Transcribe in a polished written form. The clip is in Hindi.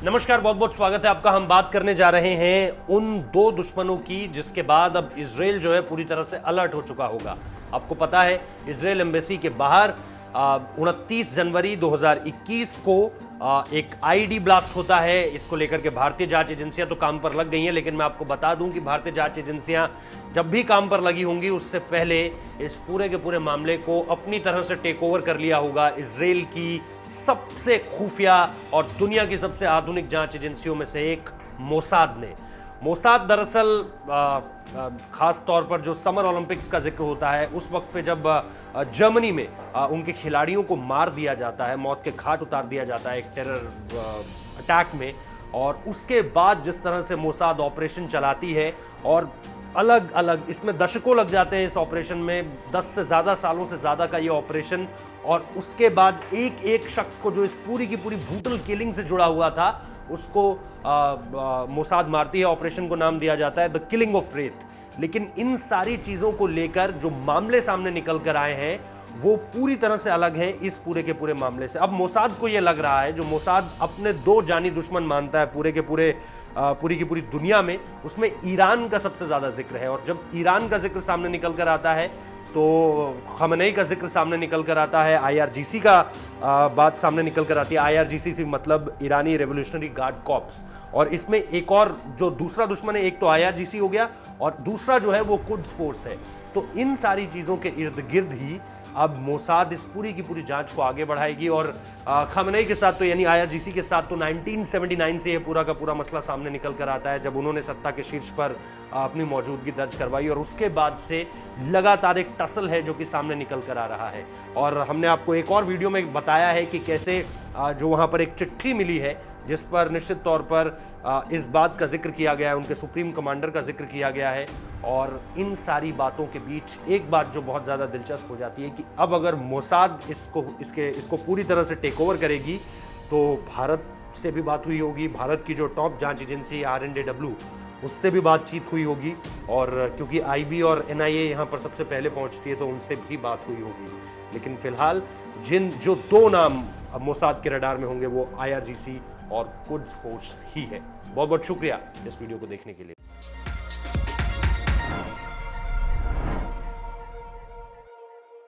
नमस्कार, बहुत बहुत स्वागत है आपका। हम बात करने जा रहे हैं उन दो दुश्मनों की जिसके बाद अब इजराइल जो है पूरी तरह से अलर्ट हो चुका होगा। आपको पता है इजराइल एम्बेसी के बाहर 29 जनवरी 2021 को एक आईडी ब्लास्ट होता है। इसको लेकर के भारतीय जांच एजेंसियां तो काम पर लग गई हैं, लेकिन मैं आपको बता दूं कि भारतीय जांच एजेंसियां जब भी काम पर लगी होंगी उससे पहले इस पूरे के पूरे मामले को अपनी तरह से टेक ओवर कर लिया होगा इजराइल की सबसे खुफिया और दुनिया की सबसे आधुनिक जांच एजेंसियों में से एक मोसाद ने। मोसाद दरअसल खास तौर पर जो समर ओलंपिक्स का जिक्र होता है उस वक्त पे जब जर्मनी में उनके खिलाड़ियों को मार दिया जाता है, मौत के घाट उतार दिया जाता है एक टेरर अटैक में, और उसके बाद जिस तरह से मोसाद ऑपरेशन चलाती है और अलग अलग इसमें दशकों लग जाते हैं इस ऑपरेशन में, 10 से ज़्यादा सालों से ज़्यादा का ये ऑपरेशन, और उसके बाद एक एक शख्स को जो इस पूरी की पूरी ब्रूटल किलिंग से जुड़ा हुआ था उसको मोसाद मारती है। ऑपरेशन को नाम दिया जाता है द किलिंग ऑफ रेत। लेकिन इन सारी चीज़ों को लेकर जो मामले सामने निकल कर आए हैं वो पूरी तरह से अलग हैं इस पूरे के पूरे मामले से। अब मोसाद को यह लग रहा है, जो मोसाद अपने दो जानी दुश्मन मानता है पूरी की पूरी दुनिया में, उसमें ईरान का सबसे ज्यादा जिक्र है। और जब ईरान का जिक्र सामने निकल कर आता है तो खमेनेई का जिक्र सामने निकल कर आता है, आईआरजीसी का बात सामने निकल कर आती है। आईआरजीसी से मतलब ईरानी रेवोल्यूशनरी गार्ड कॉर्प्स, और इसमें एक और जो दूसरा दुश्मन है, एक तो आईआरजीसी हो गया और दूसरा जो है वो कुद्स फोर्स है। तो इन सारी चीजों के इर्द गिर्द ही अब मोसाद इस पूरी की पूरी जांच को आगे बढ़ाएगी। और खमेनेई के साथ तो यानी आईआरजीसी के साथ तो 1979 से ये पूरा का पूरा मसला सामने निकल कर आता है, जब उन्होंने सत्ता के शीर्ष पर अपनी मौजूदगी दर्ज करवाई, और उसके बाद से लगातार एक टसल है जो कि सामने निकल कर आ रहा है। और हमने आपको एक और वीडियो में बताया है कि कैसे जो वहां पर एक चिट्ठी मिली है जिस पर निश्चित तौर पर इस बात का जिक्र किया गया है, उनके सुप्रीम कमांडर का जिक्र किया गया है। और इन सारी बातों के बीच एक बात जो बहुत ज़्यादा दिलचस्प हो जाती है कि अब अगर मोसाद इसको पूरी तरह से टेक ओवर करेगी तो भारत से भी बात हुई होगी, भारत की जो टॉप जांच एजेंसी RNDW उससे भी बातचीत हुई होगी, और क्योंकि IB और NIA यहाँ पर सबसे पहले पहुँचती है तो उनसे भी बात हुई होगी। लेकिन फिलहाल जो दो नाम अब मोसाद के रडार में होंगे वो IRGC और कुद्स फोर्स ही है। बहुत बहुत शुक्रिया इस वीडियो को देखने के लिए।